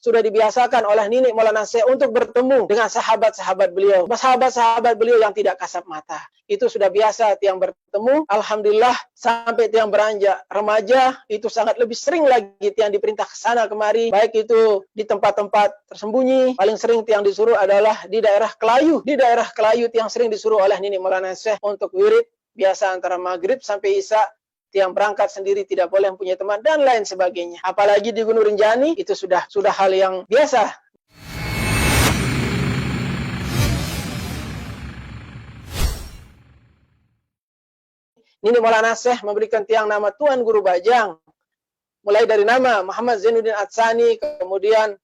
sudah dibiasakan oleh Nini Maulana Syekh untuk bertemu dengan sahabat-sahabat beliau, sahabat-sahabat beliau yang tidak kasat mata. Itu sudah biasa tiang bertemu. Alhamdulillah sampai tiang beranjak remaja itu sangat lebih sering lagi tiang diperintah ke sana kemari, baik itu di tempat-tempat tersembunyi. Paling sering tiang disuruh adalah di daerah Kelayu. Di daerah Kelayu tiang sering disuruh oleh Nini Maulana Syekh untuk wirid biasa antara maghrib sampai isya. Tiang berangkat sendiri, tidak boleh punya teman dan lain sebagainya. Apalagi di Gunung Rinjani itu sudah hal yang biasa. Nini Maulana Syekh memberikan tiang nama Tuan Guru Bajang. Mulai dari nama Muhammad Zainuddin Atsani, kemudian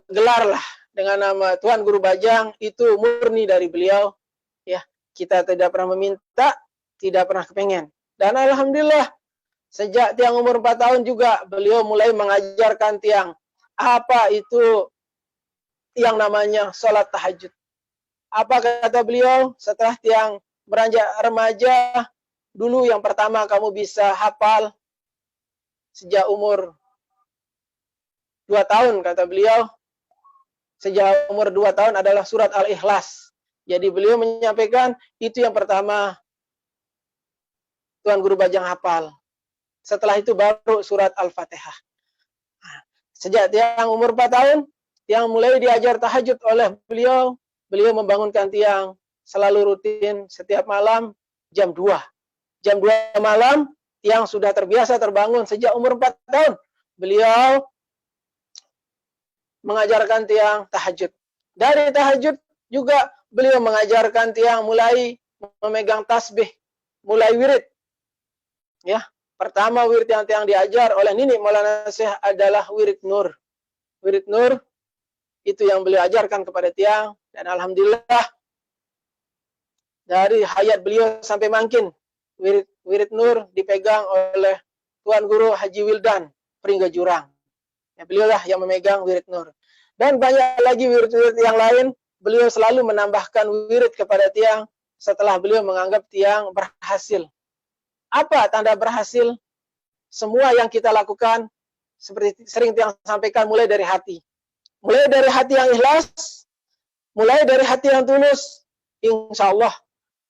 gelar lah dengan nama Tuan Guru Bajang, itu murni dari beliau. Ya, kita tidak pernah meminta, tidak pernah kepengen. Dan alhamdulillah sejak tiang umur 4 tahun juga beliau mulai mengajarkan tiang apa itu yang namanya sholat tahajud. Apa kata beliau setelah tiang beranjak remaja, dulu yang pertama kamu bisa hafal sejak umur 2 tahun, kata beliau. Sejak umur 2 tahun adalah surat Al-Ikhlas. Jadi beliau menyampaikan itu yang pertama Tuan Guru Bajang hafal. Setelah itu baru surat Al-Fatihah. Sejak tiang umur 4 tahun, tiang mulai diajar tahajud oleh beliau. Beliau membangunkan tiang selalu rutin setiap malam jam 2. Jam 2 malam, tiang sudah terbiasa terbangun sejak umur 4 tahun. Beliau mengajarkan tiang tahajud. Dari tahajud juga beliau mengajarkan tiang mulai memegang tasbih, mulai wirid. Ya, pertama wirid yang tiang diajar oleh Nini Maulana Syekh adalah wirid nur. Wirid nur itu yang beliau ajarkan kepada tiang, dan alhamdulillah dari hayat beliau sampai makin wirid nur dipegang oleh Tuan Guru Haji Wildan Pringga Jurang. Ya, beliau lah yang memegang wirid nur. Dan banyak lagi wirid-wirid yang lain, beliau selalu menambahkan wirid kepada tiang setelah beliau menganggap tiang berhasil. Apa tanda berhasil? Semua yang kita lakukan, seperti sering tiang sampaikan, mulai dari hati. Mulai dari hati yang ikhlas, mulai dari hati yang tulus, insya Allah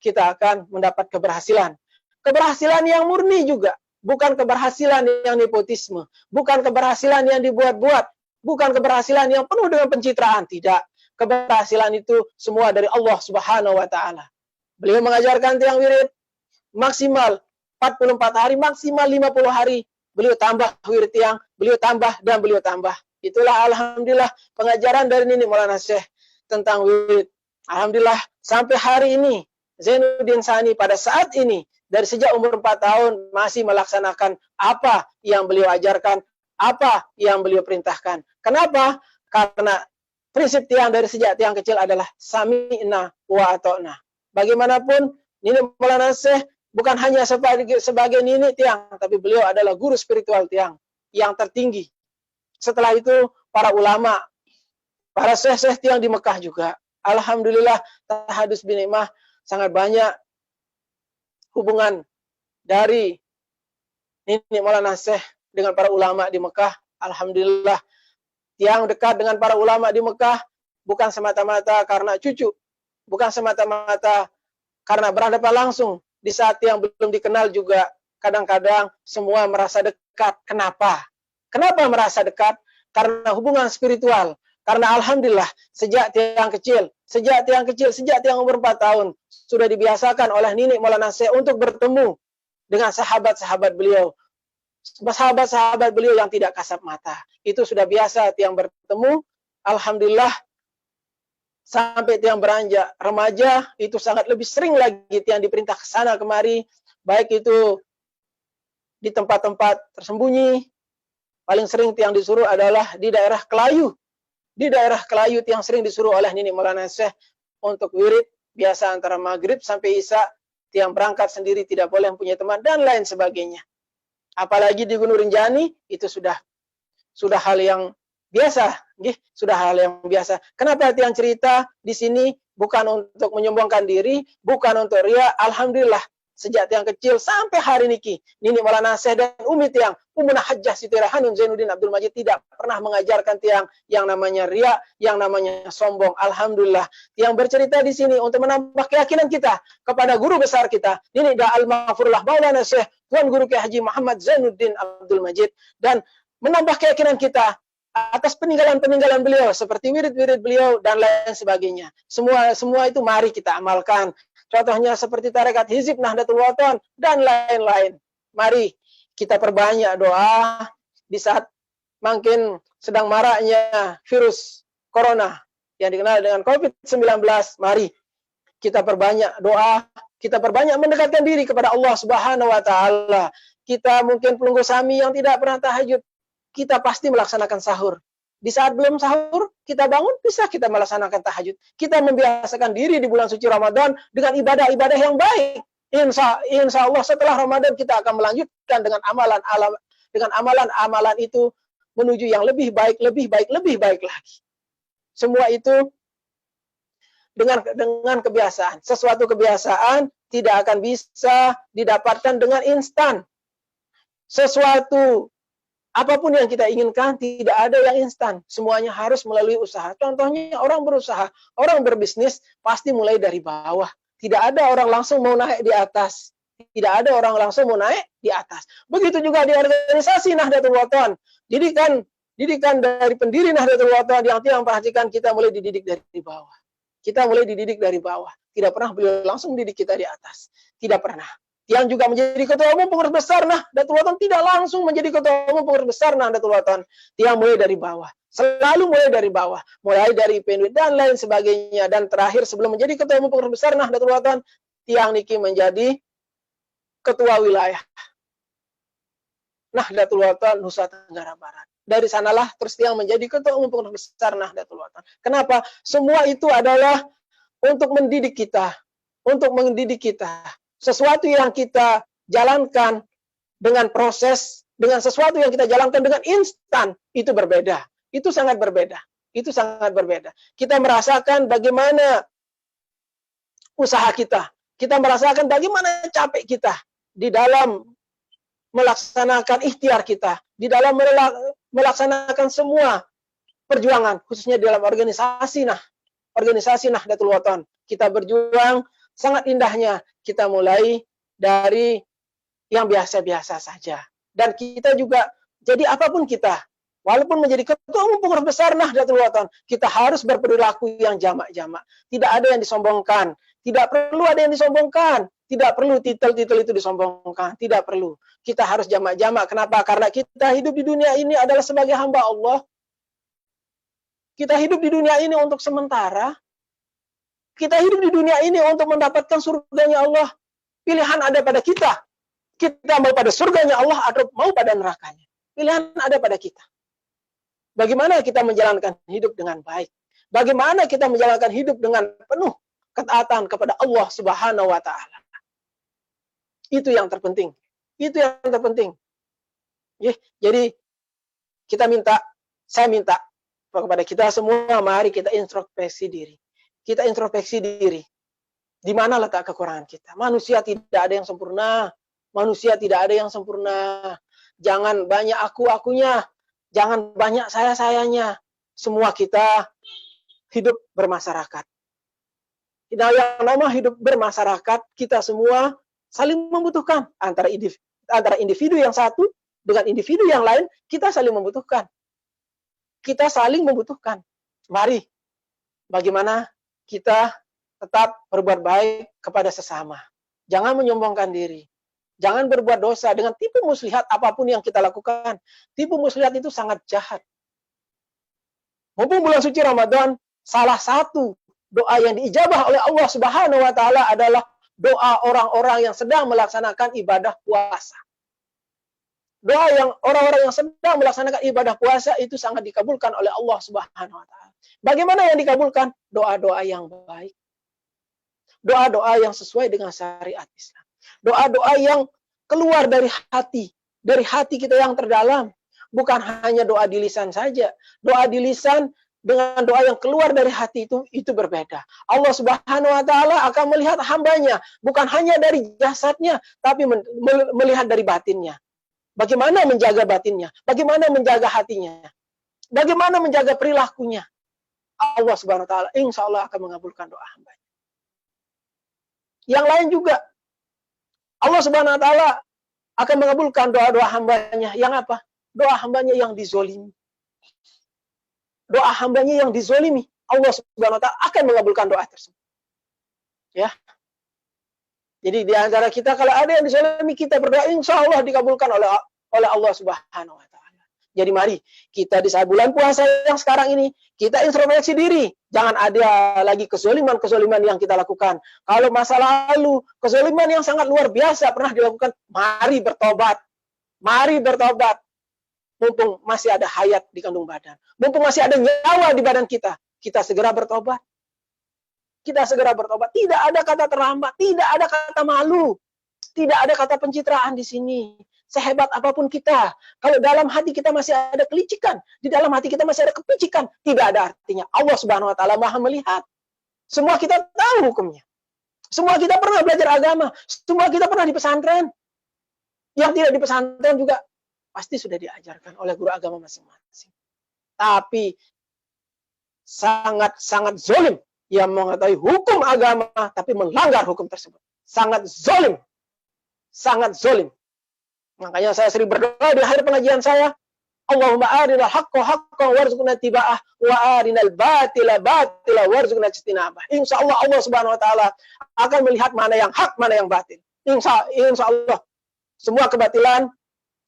kita akan mendapat keberhasilan. Keberhasilan yang murni juga. Bukan keberhasilan yang nepotisme. Bukan keberhasilan yang dibuat-buat. Bukan keberhasilan yang penuh dengan pencitraan. Tidak. Keberhasilan itu semua dari Allah Subhanahu wa Ta'ala. Beliau mengajarkan tiang wirid maksimal 44 hari, maksimal 50 hari. Beliau tambah wirid tiang, beliau tambah dan beliau tambah. Itulah alhamdulillah pengajaran dari Nini Maulana Syekh tentang wirid. Alhamdulillah sampai hari ini Zainuddin Sani pada saat ini dari sejak umur 4 tahun masih melaksanakan apa yang beliau ajarkan, apa yang beliau perintahkan. Kenapa? Karena prinsip tiang dari sejak tiang kecil adalah sami'na wa ata'na. Bagaimanapun Nini Maulana Syekh bukan hanya sebagai nini tiang, tapi beliau adalah guru spiritual tiang yang tertinggi. Setelah itu para ulama, para syekh-syekh tiang di Mekah juga. Alhamdulillah tahadus binikmah sangat banyak hubungan dari Nini Maulana Syekh dengan para ulama di Mekah. Alhamdulillah tiang dekat dengan para ulama di Mekah bukan semata-mata karena cucu, bukan semata-mata karena berhadapan langsung. Di saat yang belum dikenal juga kadang-kadang semua merasa dekat. Kenapa? Kenapa merasa dekat? Karena hubungan spiritual. Karena alhamdulillah sejak tiang kecil, sejak tiang umur 4 tahun sudah dibiasakan oleh Nini Maulana Syekh untuk bertemu dengan sahabat-sahabat beliau. Sahabat-sahabat beliau yang tidak kasat mata. Itu sudah biasa tiang bertemu. Alhamdulillah sampai tiang beranjak remaja itu sangat lebih sering lagi tiang diperintah ke sana kemari, baik itu di tempat-tempat tersembunyi. Paling sering tiang disuruh adalah di daerah Kelayu. Di daerah Kelayu tiang sering disuruh oleh Nini Maulana Syekh untuk wirid biasa antara maghrib sampai isya. Tiang berangkat sendiri, tidak boleh punya teman dan lain sebagainya. Apalagi di Gunung Rinjani itu sudah hal yang biasa, sudah hal yang biasa. Kenapa tiang cerita di sini? Bukan untuk menyombongkan diri, bukan untuk ria. Alhamdulillah sejak tiang kecil sampai hari niki. Nini Maulana Syekh dan Umi tiang Umuna Hajjah Siti Rahanun Zainuddin Abdul Majid tidak pernah mengajarkan tiang yang namanya riya, yang namanya sombong. Alhamdulillah, tiang bercerita di sini untuk menambah keyakinan kita kepada guru besar kita, Nini Da'al Maghfurullah Maulana Syekh Tuan Guru Kiai Haji Muhammad Zainuddin Abdul Majid, dan menambah keyakinan kita atas peninggalan-peninggalan beliau seperti wirid-wirid beliau dan lain sebagainya. Semua itu mari kita amalkan. Contohnya seperti tarekat Hizib Nahdlatul Wathon dan lain-lain. Mari kita perbanyak doa di saat makin sedang maraknya virus corona yang dikenal dengan COVID-19. Mari kita perbanyak doa, kita perbanyak mendekatkan diri kepada Allah Subhanahu wa taala. Kita mungkin pelunggu sami yang tidak pernah tahajud, kita pasti melaksanakan sahur. Di saat belum sahur, kita bangun, bisa kita melaksanakan tahajud. Kita membiasakan diri di bulan suci Ramadan dengan ibadah-ibadah yang baik. Insya Allah setelah Ramadan kita akan melanjutkan dengan amalan-amalan itu menuju yang lebih baik lagi. Semua itu dengan kebiasaan. Sesuatu kebiasaan tidak akan bisa didapatkan dengan instan. Sesuatu apapun yang kita inginkan, tidak ada yang instan. Semuanya harus melalui usaha. Contohnya orang berusaha, orang berbisnis, pasti mulai dari bawah. Tidak ada orang langsung mau naik di atas. Tidak ada orang langsung mau naik di atas. Begitu juga di organisasi Nahdlatul Wathon. Didikan dari pendiri Nahdlatul Wathon yang perhatikan, kita mulai dididik dari bawah. Kita mulai dididik dari bawah. Tidak pernah beliau langsung didik kita di atas. Tidak pernah. Yang juga menjadi ketua umum pengurus besar Nahdlatul Wathon tidak langsung menjadi ketua umum pengurus besar Nahdlatul Wathon. Yang mulai dari bawah. Selalu mulai dari bawah. Mulai dari PNW dan lain sebagainya. Dan terakhir sebelum menjadi ketua umum pengurus besar Nahdlatul Wathon, tiang niki menjadi ketua wilayah Nahdlatul Wathon Nusa Tenggara Barat. Dari sanalah terus tiang menjadi ketua umum pengurus besar Nahdlatul Wathon. Kenapa? Semua itu adalah untuk mendidik kita. Untuk mendidik kita. Sesuatu yang kita jalankan dengan proses, dengan sesuatu yang kita jalankan dengan instan, itu berbeda. Itu sangat berbeda. Itu sangat berbeda. Kita merasakan bagaimana usaha kita. Kita merasakan bagaimana capek kita di dalam melaksanakan ikhtiar kita, di dalam melaksanakan semua perjuangan, khususnya di dalam organisasi Nahdlatul Wathon. Kita berjuang, sangat indahnya kita mulai dari yang biasa-biasa saja. Dan kita juga, jadi apapun kita, walaupun menjadi ketua umum pengurus besar Nahdlatul Wathon, kita harus berperilaku yang jamak-jamak. Tidak ada yang disombongkan. Tidak perlu ada yang disombongkan. Tidak perlu titel-titel itu disombongkan. Tidak perlu. Kita harus jamak-jamak. Kenapa? Karena kita hidup di dunia ini adalah sebagai hamba Allah. Kita hidup di dunia ini untuk sementara. Kita hidup di dunia ini untuk mendapatkan surganya Allah. Pilihan ada pada kita. Kita mau pada surganya Allah atau mau pada nerakanya. Pilihan ada pada kita. Bagaimana kita menjalankan hidup dengan baik. Bagaimana kita menjalankan hidup dengan penuh ketaatan kepada Allah Subhanahu wa taala. Itu yang terpenting. Itu yang terpenting. Jadi saya minta kepada kita semua, mari kita introspeksi diri. Kita introspeksi diri. Di mana letak kekurangan kita? Manusia tidak ada yang sempurna. Manusia tidak ada yang sempurna. Jangan banyak aku-akunya. Jangan banyak saya-sayanya. Semua kita hidup bermasyarakat. Yang nama hidup bermasyarakat, kita semua saling membutuhkan. Antara individu yang satu dengan individu yang lain, kita saling membutuhkan. Kita saling membutuhkan. Mari, bagaimana kita tetap berbuat baik kepada sesama. Jangan menyombongkan diri. Jangan berbuat dosa dengan tipu muslihat apapun yang kita lakukan. Tipu muslihat itu sangat jahat. Mumpung bulan suci Ramadan, salah satu doa yang diijabah oleh Allah Subhanahu wa taala adalah doa orang-orang yang sedang melaksanakan ibadah puasa. Doa yang orang-orang yang sedang melaksanakan ibadah puasa itu sangat dikabulkan oleh Allah Subhanahu wa taala. Bagaimana yang dikabulkan? Doa-doa yang baik. Doa-doa yang sesuai dengan syariat Islam. Doa-doa yang keluar dari hati kita yang terdalam. Bukan hanya doa di lisan saja. Doa di lisan dengan doa yang keluar dari hati itu berbeda. Allah Subhanahu wa taala akan melihat hambanya bukan hanya dari jasadnya, tapi melihat dari batinnya. Bagaimana menjaga batinnya, bagaimana menjaga hatinya, bagaimana menjaga perilakunya. Allah Subhanahu wa taala insya Allah akan mengabulkan doa hambanya. Yang lain juga Allah Subhanahu wa taala akan mengabulkan doa-doa hambanya. Yang apa? Doa hambanya yang dizolimi. Doa hambanya yang dizolimi. Allah Subhanahu wa taala akan mengabulkan doa tersebut. Ya. Jadi di antara kita kalau ada yang dizolimi, kita berdoa insya Allah dikabulkan oleh Allah Subhanahu wa taala. Jadi mari kita di saat bulan puasa yang sekarang ini kita introspeksi diri. Jangan ada lagi kezoliman-kezoliman yang kita lakukan. Kalau masa lalu kezoliman yang sangat luar biasa pernah dilakukan, mari bertobat. Mari bertobat. Mumpung masih ada hayat di kandung badan. Mumpung masih ada nyawa di badan kita. Kita segera bertobat. Kita segera bertobat. Tidak ada kata terlambat. Tidak ada kata malu. Tidak ada kata pencitraan di sini. Sehebat apapun kita, kalau dalam hati kita masih ada kelicikan, di dalam hati kita masih ada kepicikan, tidak ada artinya. Allah Subhanahu wa taala Maha melihat. Semua kita tahu hukumnya. Semua kita pernah belajar agama. Semua kita pernah di pesantren. Yang tidak di pesantren juga pasti sudah diajarkan oleh guru agama masing-masing. Tapi sangat zolim yang mengetahui hukum agama tapi melanggar hukum tersebut. Sangat zolim. Sangat zolim. Makanya saya sering berdoa di akhir pengajian saya, Allahumma arinal haqqa haqqan warzuqna tiba'ah wa arinal batila batila warzuqna ijtinabah. Insyaallah Allah Subhanahu wa taala akan melihat mana yang hak, mana yang batil. Insyaallah semua kebatilan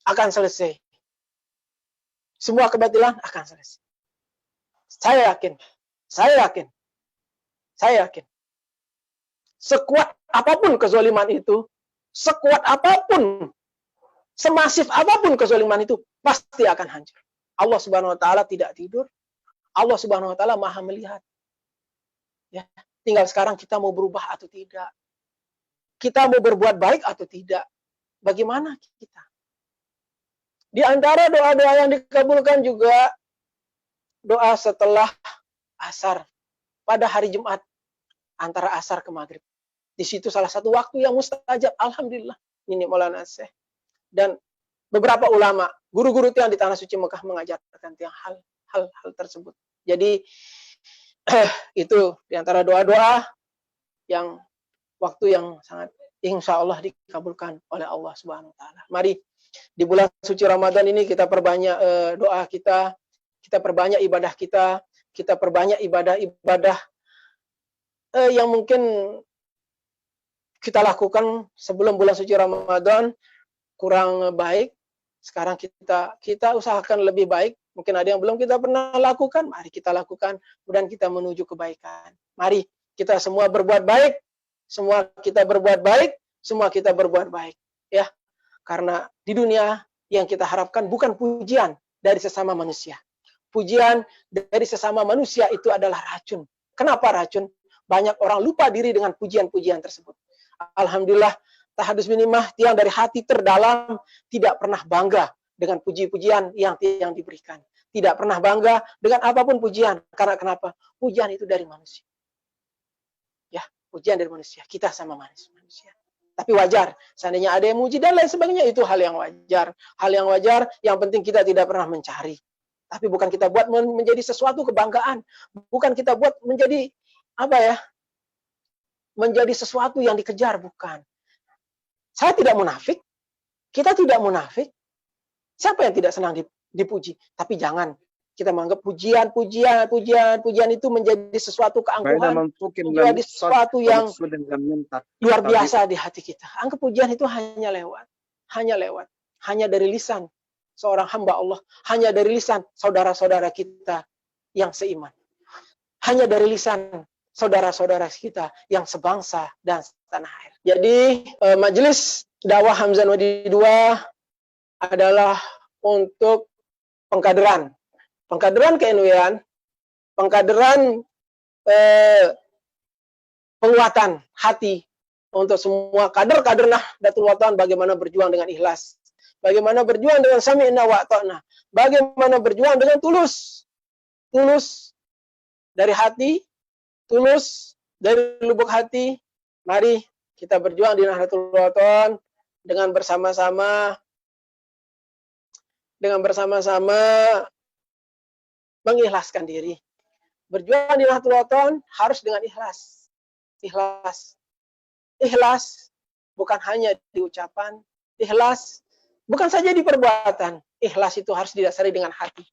akan selesai. Semua kebatilan akan selesai. Saya yakin. Sekuat apapun kezaliman itu, sekuat apapun, semasif apapun kezaliman itu, pasti akan hancur. Allah Subhanahu wa taala tidak tidur. Allah Subhanahu wa taala Maha melihat. Ya, tinggal sekarang kita mau berubah atau tidak. Kita mau berbuat baik atau tidak. Bagaimana kita? Di antara doa-doa yang dikabulkan juga doa setelah asar pada hari Jumat antara asar ke maghrib. Di situ salah satu waktu yang mustajab. Alhamdulillah. Ini Maulana Syekh. Dan beberapa ulama, guru-guru yang di Tanah Suci Mekah mengajarkan tentang hal tersebut. Jadi itu di antara doa-doa yang waktu yang sangat insya Allah dikabulkan oleh Allah Subhanahu wa taala. Mari di bulan suci Ramadan ini kita perbanyak doa kita perbanyak ibadah kita perbanyak ibadah-ibadah yang mungkin kita lakukan sebelum bulan suci Ramadan kurang baik. Sekarang kita usahakan lebih baik. Mungkin ada yang belum kita pernah lakukan, mari kita lakukan, kemudian kita menuju kebaikan. Mari kita semua berbuat baik, semua kita berbuat baik, ya. Karena di dunia yang kita harapkan bukan pujian dari sesama manusia. Pujian dari sesama manusia itu adalah racun. Kenapa racun? Banyak orang lupa diri dengan pujian-pujian tersebut. Alhamdulillah, Tahadus Minimah yang dari hati terdalam tidak pernah bangga dengan puji-pujian yang diberikan. Tidak pernah bangga dengan apapun pujian. Karena kenapa? Pujian itu dari manusia. Ya, pujian dari manusia. Kita sama manusia. Tapi wajar, seandainya ada yang muji dan lain sebagainya, itu hal yang wajar. Hal yang wajar, yang penting kita tidak pernah mencari. Tapi bukan kita buat menjadi sesuatu kebanggaan. Bukan kita buat menjadi, menjadi sesuatu yang dikejar, bukan. Saya tidak munafik, kita tidak munafik. Siapa yang tidak senang dipuji? Tapi jangan kita menganggap pujian itu menjadi sesuatu keangkuhan, menjadi sesuatu yang luar biasa di hati kita. Anggap pujian itu hanya lewat, hanya dari lisan seorang hamba Allah, hanya dari lisan saudara-saudara kita yang seiman, hanya dari lisan saudara-saudara kita yang sebangsa dan setanah air. Jadi majelis dakwah Hamzah Wadi II adalah untuk pengkaderan ke-NU-an, pengkaderan penguatan hati untuk semua kader-kader Nahdlatul Wathon, bagaimana berjuang dengan ikhlas, bagaimana berjuang dengan sami'na wa ata'na, bagaimana berjuang dengan tulus dari hati, tulus, dari lubuk hati, mari kita berjuang di Nahdlatul Wathon dengan bersama-sama mengikhlaskan diri. Berjuang di Nahdlatul Wathon harus dengan ikhlas. Ikhlas bukan hanya di ucapan, ikhlas bukan saja di perbuatan. Ikhlas itu harus didasari dengan hati.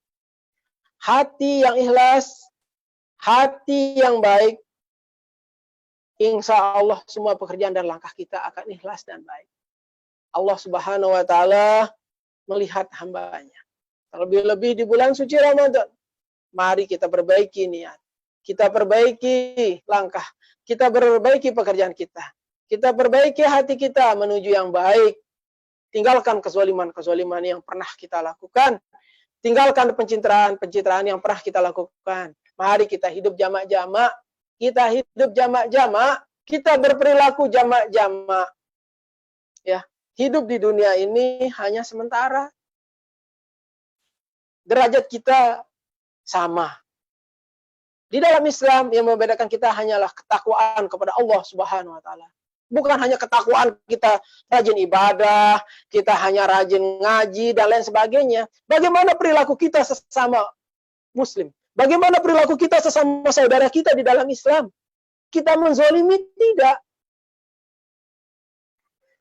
Hati yang ikhlas, hati yang baik, insya Allah semua pekerjaan dan langkah kita akan ikhlas dan baik. Allah Subhanahu wa Ta'ala melihat hambanya. Terlebih-lebih di bulan suci Ramadan. Mari kita perbaiki niat. Kita perbaiki langkah. Kita perbaiki pekerjaan kita. Kita perbaiki hati kita menuju yang baik. Tinggalkan kezaliman-kezaliman yang pernah kita lakukan. Tinggalkan pencitraan yang pernah kita lakukan. Mari kita hidup jamak-jamak. Kita hidup jamak-jamak. Kita berperilaku jamak-jamak. Ya, hidup di dunia ini hanya sementara. Derajat kita sama. Di dalam Islam yang membedakan kita hanyalah ketakwaan kepada Allah Subhanahu wa Ta'ala. Bukan hanya ketakwaan kita rajin ibadah, kita hanya rajin ngaji dan lain sebagainya. Bagaimana perilaku kita sesama muslim? Bagaimana perilaku kita sesama saudara kita di dalam Islam? Kita menzolimi tidak?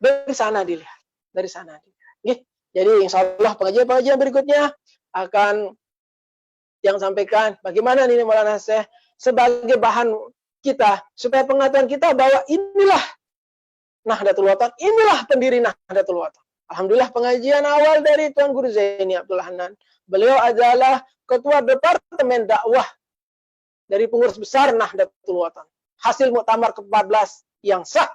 Dari sana dilihat. Dari sana dilihat. Jadi insya Allah pengajian-pengajian berikutnya akan yang sampaikan bagaimana nih Maulana Syekh sebagai bahan kita supaya pengetahuan kita bahwa inilah Nahdlatul Wathon, inilah pendiri Nahdlatul Wathon. Alhamdulillah pengajian awal dari Tuan Guru Zaini Abdul Hanan. Beliau adalah Ketua Departemen Dakwah dari pengurus besar Nahdlatul Wathon. Hasil Muktamar ke-14 yang sah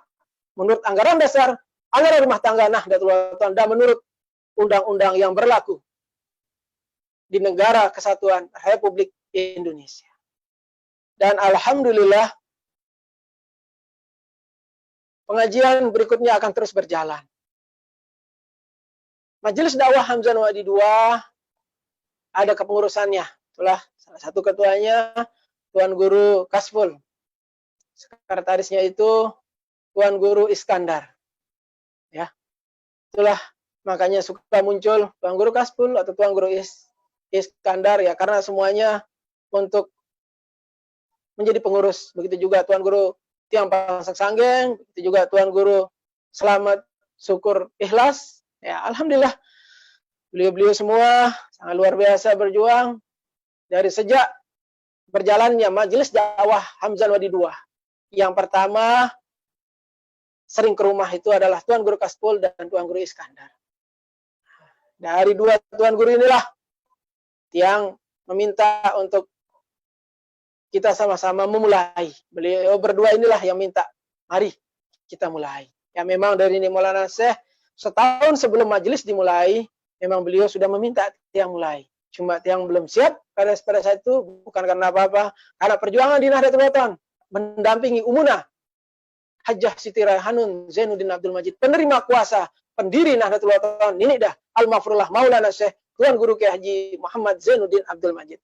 menurut anggaran dasar, anggaran rumah tangga Nahdlatul Wathon dan menurut undang-undang yang berlaku di negara kesatuan Republik Indonesia. Dan alhamdulillah pengajian berikutnya akan terus berjalan. Majelis Dakwah Hamzah Wadi II ada kepengurusannya. Itulah salah satu ketuanya Tuan Guru Kasful. Sekretarisnya itu Tuan Guru Iskandar. Ya. Itulah makanya suka muncul Tuan Guru Kasful atau Tuan Guru Iskandar ya, karena semuanya untuk menjadi pengurus. Begitu juga Tuan Guru Tiang Pangsak Sanggeng, begitu juga Tuan Guru Selamat Syukur Ikhlas. Ya, alhamdulillah beliau-beliau semua sangat luar biasa berjuang dari sejak berjalannya Majelis Dakwah Hamzah Wadi II. Yang pertama sering ke rumah itu adalah Tuan Guru Kasful dan Tuan Guru Iskandar. Dari dua Tuan Guru inilah yang meminta untuk kita sama-sama memulai. Beliau berdua inilah yang minta, mari kita mulai. Ya memang dari ini Maulana Syekh, setahun sebelum majelis dimulai, memang beliau sudah meminta Tiang mulai. Cuma Tiang belum siap, pada saat itu bukan karena apa-apa, karena perjuangan di Nahdlatul Wathon, mendampingi Umunah, Hajjah Siti Raihanun Zainuddin Abdul Majid, penerima kuasa, pendiri Nahdlatul Wathon, ini dah Al-Mafrullah Maulana Syekh Tuan Guru Kiai Haji Muhammad Zainuddin Abdul Majid.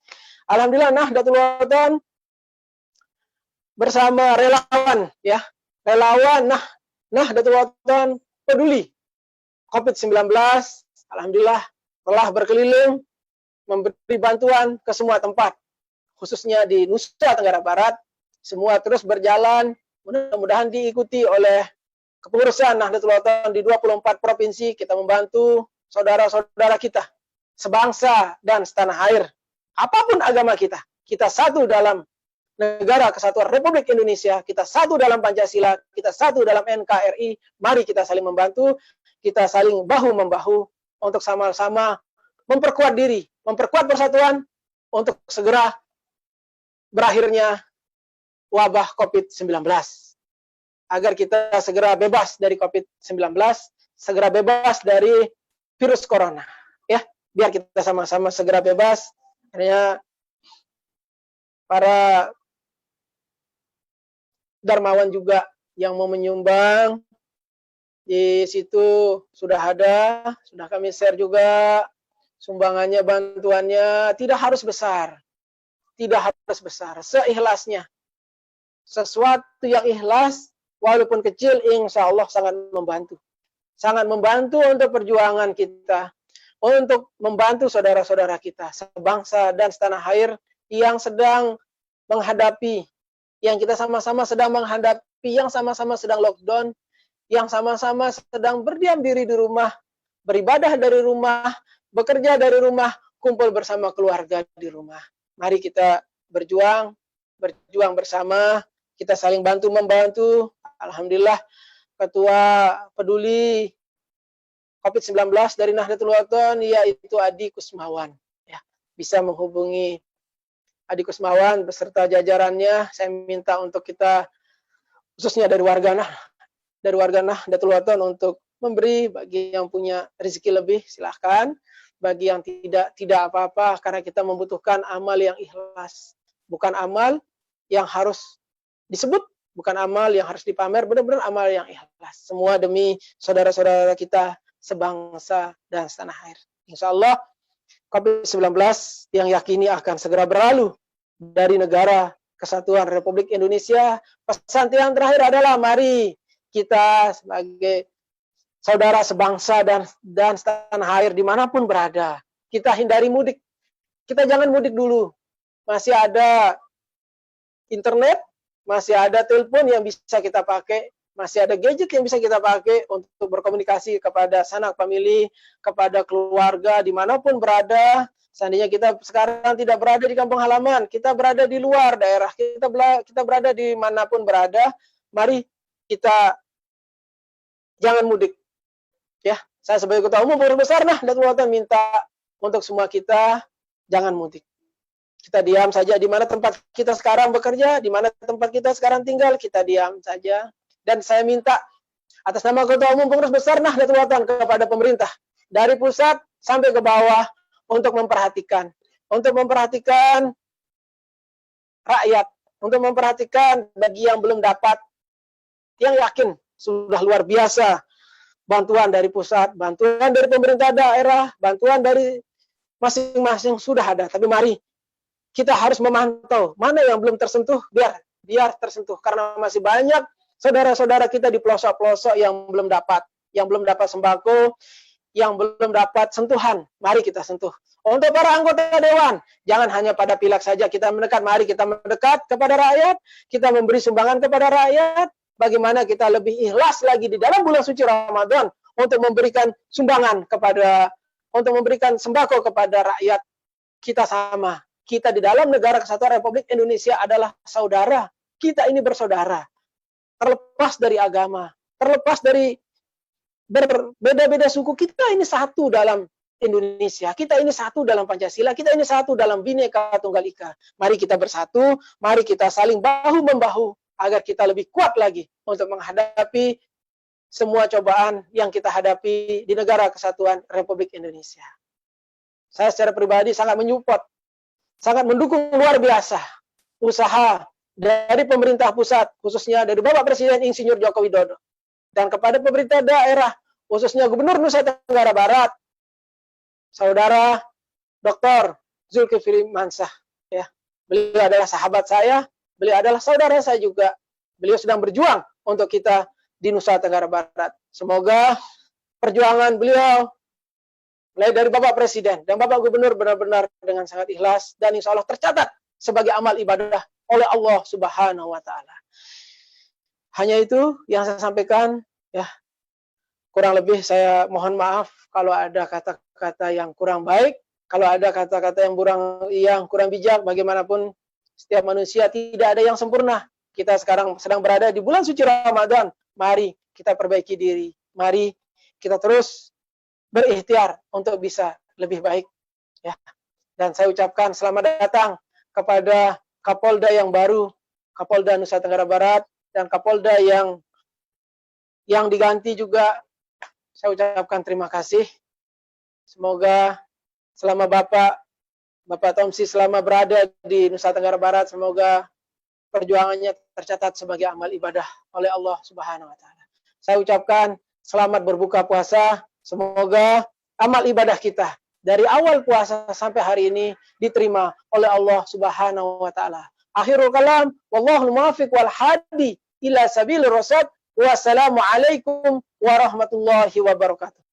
Alhamdulillah Nahdlatul Wathon bersama relawan ya. Relawan Nahdlatul Wathon peduli COVID-19. Alhamdulillah telah berkeliling memberi bantuan ke semua tempat, khususnya di Nusa Tenggara Barat. Semua terus berjalan, mudah-mudahan diikuti oleh kepengurusan Nahdlatul Wathon di 24 provinsi. Kita membantu saudara-saudara kita sebangsa dan setanah air, apapun agama kita, kita satu dalam negara kesatuan Republik Indonesia, kita satu dalam Pancasila, kita satu dalam NKRI. Mari kita saling membantu, kita saling bahu-membahu untuk sama-sama memperkuat diri, memperkuat persatuan untuk segera berakhirnya wabah COVID-19. Agar kita segera bebas dari COVID-19, segera bebas dari virus corona. Ya, biar kita sama-sama segera bebas. Artinya para dermawan juga yang mau menyumbang di situ sudah ada, sudah kami share juga sumbangannya, bantuannya tidak harus besar. tidak harus besar, seikhlasnya. Sesuatu yang ikhlas, walaupun kecil, insya Allah sangat membantu. Sangat membantu untuk perjuangan kita, untuk membantu saudara-saudara kita, sebangsa dan setanah air yang sedang menghadapi, yang kita sama-sama sedang menghadapi, yang sama-sama sedang lockdown, yang sama-sama sedang berdiam diri di rumah, beribadah dari rumah, bekerja dari rumah, kumpul bersama keluarga di rumah. Mari kita berjuang bersama, kita saling bantu-membantu. Alhamdulillah, Ketua Peduli COVID-19 dari Nahdlatul Wathon, yaitu Adi Kusmawan. Ya, bisa menghubungi Adi Kusmawan beserta jajarannya. Saya minta untuk kita, khususnya dari warga Nahdlatul Wathon, untuk memberi. Bagi yang punya rezeki lebih, silahkan. Bagi yang tidak apa-apa, karena kita membutuhkan amal yang ikhlas. Bukan amal yang harus disebut, bukan amal yang harus dipamer, benar-benar amal yang ikhlas. Semua demi saudara-saudara kita sebangsa dan setanah air. Insya Allah, COVID-19 yang yakini akan segera berlalu dari negara Kesatuan Republik Indonesia. Pesan yang terakhir adalah mari kita sebagai saudara sebangsa dan setanah air dimanapun berada, kita hindari mudik. Kita jangan mudik dulu. Masih ada internet, masih ada telepon yang bisa kita pakai, masih ada gadget yang bisa kita pakai untuk berkomunikasi kepada sanak famili, kepada keluarga dimanapun berada. Seandainya kita sekarang tidak berada di kampung halaman, kita berada di luar daerah, kita berada di manapun berada, mari kita jangan mudik. Ya, saya sebagai Ketua Umum Pengurus Besar Nahdlatul Wathon minta untuk semua kita jangan mudik. Kita diam saja di mana tempat kita sekarang bekerja, di mana tempat kita sekarang tinggal, kita diam saja. Dan saya minta atas nama Ketua Umum Pengurus Besar Nahdlatul Wathon kepada pemerintah dari pusat sampai ke bawah untuk memperhatikan rakyat, untuk memperhatikan bagi yang belum dapat, yang yakin sudah luar biasa bantuan dari pusat, bantuan dari pemerintah daerah, bantuan dari masing-masing sudah ada. Tapi mari kita harus memantau mana yang belum tersentuh, biar tersentuh, karena masih banyak saudara-saudara kita di pelosok-pelosok yang belum dapat sembako, yang belum dapat sentuhan. Mari kita sentuh. Untuk para anggota dewan, jangan hanya pada pileg saja kita mendekat, mari kita mendekat kepada rakyat, kita memberi sumbangan kepada rakyat. Bagaimana kita lebih ikhlas lagi di dalam bulan suci Ramadan untuk memberikan sumbangan untuk memberikan sembako kepada rakyat kita sama. Kita di dalam negara Kesatuan Republik Indonesia adalah saudara. Kita ini bersaudara. Terlepas dari agama, terlepas dari berbeda-beda suku, kita ini satu dalam Indonesia. Kita ini satu dalam Pancasila, kita ini satu dalam Bhinneka Tunggal Ika. Mari kita bersatu, mari kita saling bahu-membahu agar kita lebih kuat lagi untuk menghadapi semua cobaan yang kita hadapi di negara Kesatuan Republik Indonesia. Saya secara pribadi sangat menyupport, sangat mendukung luar biasa usaha dari pemerintah pusat, khususnya dari Bapak Presiden Insinyur Joko Widodo, dan kepada pemerintah daerah, khususnya Gubernur Nusa Tenggara Barat, Saudara Dr. Zulkifli Mansah. Ya, beliau adalah sahabat saya, beliau adalah saudara saya juga. Beliau sedang berjuang untuk kita di Nusa Tenggara Barat. Semoga perjuangan beliau, mulai dari Bapak Presiden dan Bapak Gubernur, benar-benar dengan sangat ikhlas dan insya Allah tercatat sebagai amal ibadah oleh Allah Subhanahu wa Ta'ala. Hanya itu yang saya sampaikan. Ya, kurang lebih saya mohon maaf kalau ada kata-kata yang kurang baik, kalau ada kata-kata yang kurang bijak. Bagaimanapun setiap manusia tidak ada yang sempurna. Kita sekarang sedang berada di bulan suci Ramadan. Mari kita perbaiki diri. Mari kita terus berikhtiar untuk bisa lebih baik. Ya. Dan saya ucapkan selamat datang kepada Kapolda yang baru, Kapolda Nusa Tenggara Barat, dan Kapolda yang diganti juga. Saya ucapkan terima kasih. Semoga selama Bapak Tomsi selama berada di Nusa Tenggara Barat, semoga perjuangannya tercatat sebagai amal ibadah oleh Allah Subhanahu wa Ta'ala. Saya ucapkan selamat berbuka puasa. Semoga amal ibadah kita dari awal puasa sampai hari ini diterima oleh Allah Subhanahu wa taala. Akhirul kalam, wallahul muwaffiq wal hadi ila sabilir rasyad. Wassalamualaikum warahmatullahi wabarakatuh.